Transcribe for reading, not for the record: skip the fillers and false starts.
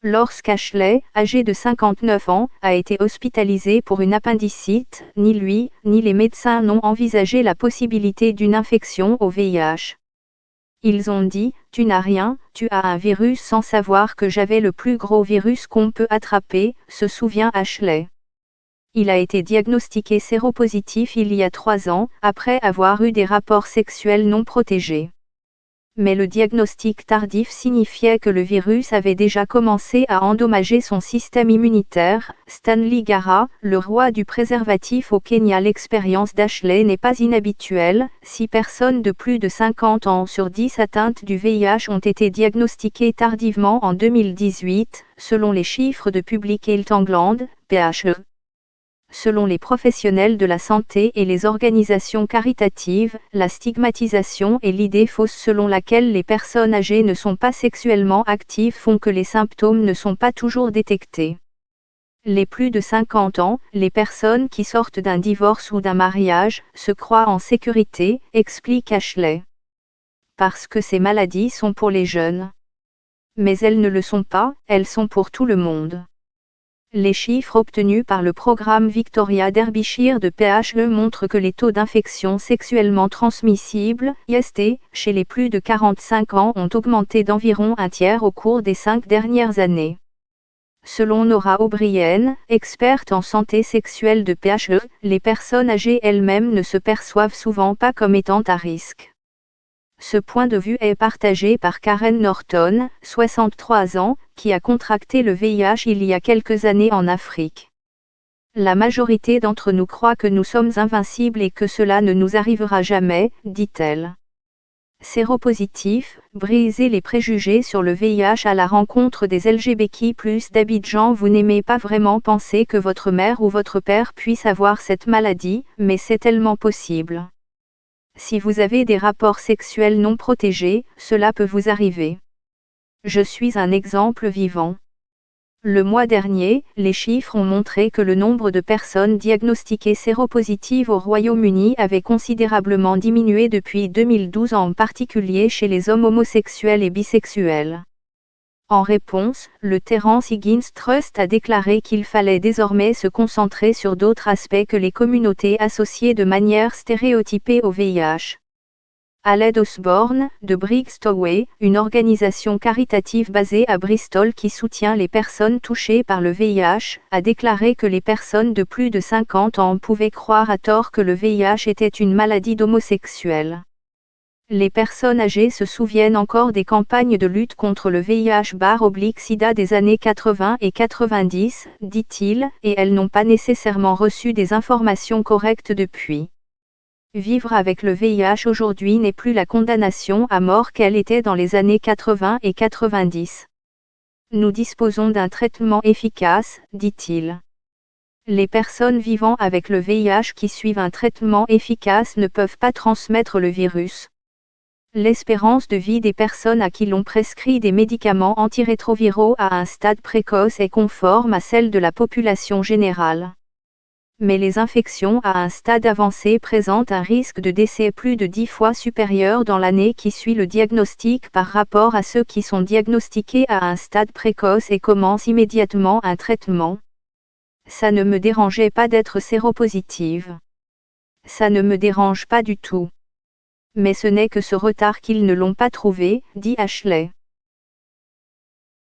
Lorsqu'Ashley, âgé de 59 ans, a été hospitalisé pour une appendicite, ni lui, ni les médecins n'ont envisagé la possibilité d'une infection au VIH. Ils ont dit, tu n'as rien, tu as un virus sans savoir que j'avais le plus gros virus qu'on peut attraper, se souvient Ashley. Il a été diagnostiqué séropositif il y a 3 ans, après avoir eu des rapports sexuels non protégés. Mais le diagnostic tardif signifiait que le virus avait déjà commencé à endommager son système immunitaire. Stanley Gara, le roi du préservatif au Kenya. L'expérience d'Ashley n'est pas inhabituelle. 6 personnes de plus de 50 ans sur 10 atteintes du VIH ont été diagnostiquées tardivement en 2018, selon les chiffres de Public Health England, PHE. Selon les professionnels de la santé et les organisations caritatives, la stigmatisation et l'idée fausse selon laquelle les personnes âgées ne sont pas sexuellement actives font que les symptômes ne sont pas toujours détectés. Les plus de 50 ans, les personnes qui sortent d'un divorce ou d'un mariage, se croient en sécurité, explique Ashley. Parce que ces maladies sont pour les jeunes. Mais elles ne le sont pas, elles sont pour tout le monde. Les chiffres obtenus par le programme Victoria Derbyshire de PHE montrent que les taux d'infection sexuellement transmissibles, IST, chez les plus de 45 ans ont augmenté d'environ un tiers au cours des 5 dernières années. Selon Nora O'Brien, experte en santé sexuelle de PHE, les personnes âgées elles-mêmes ne se perçoivent souvent pas comme étant à risque. Ce point de vue est partagé par Karen Norton, 63 ans, qui a contracté le VIH il y a quelques années en Afrique. La majorité d'entre nous croit que nous sommes invincibles et que cela ne nous arrivera jamais, dit-elle. Séropositif, brisez les préjugés sur le VIH à la rencontre des LGBTQI+ d'Abidjan. Vous n'aimez pas vraiment penser que votre mère ou votre père puisse avoir cette maladie, mais c'est tellement possible. Si vous avez des rapports sexuels non protégés, cela peut vous arriver. Je suis un exemple vivant. Le mois dernier, les chiffres ont montré que le nombre de personnes diagnostiquées séropositives au Royaume-Uni avait considérablement diminué depuis 2012, en particulier chez les hommes homosexuels et bisexuels. En réponse, le Terence Higgins Trust a déclaré qu'il fallait désormais se concentrer sur d'autres aspects que les communautés associées de manière stéréotypée au VIH. Aled Osborne, de Brigstoway, une organisation caritative basée à Bristol qui soutient les personnes touchées par le VIH, a déclaré que les personnes de plus de 50 ans pouvaient croire à tort que le VIH était une maladie d'homosexuels. Les personnes âgées se souviennent encore des campagnes de lutte contre le VIH/SIDA des années 80 et 90, dit-il, et elles n'ont pas nécessairement reçu des informations correctes depuis. Vivre avec le VIH aujourd'hui n'est plus la condamnation à mort qu'elle était dans les années 80 et 90. Nous disposons d'un traitement efficace, dit-il. Les personnes vivant avec le VIH qui suivent un traitement efficace ne peuvent pas transmettre le virus. L'espérance de vie des personnes à qui l'on prescrit des médicaments antirétroviraux à un stade précoce est conforme à celle de la population générale. Mais les infections à un stade avancé présentent un risque de décès plus de 10 fois supérieur dans l'année qui suit le diagnostic par rapport à ceux qui sont diagnostiqués à un stade précoce et commencent immédiatement un traitement. Ça ne me dérangeait pas d'être séropositive. Ça ne me dérange pas du tout. Mais ce n'est que ce retard qu'ils ne l'ont pas trouvé, dit Ashley.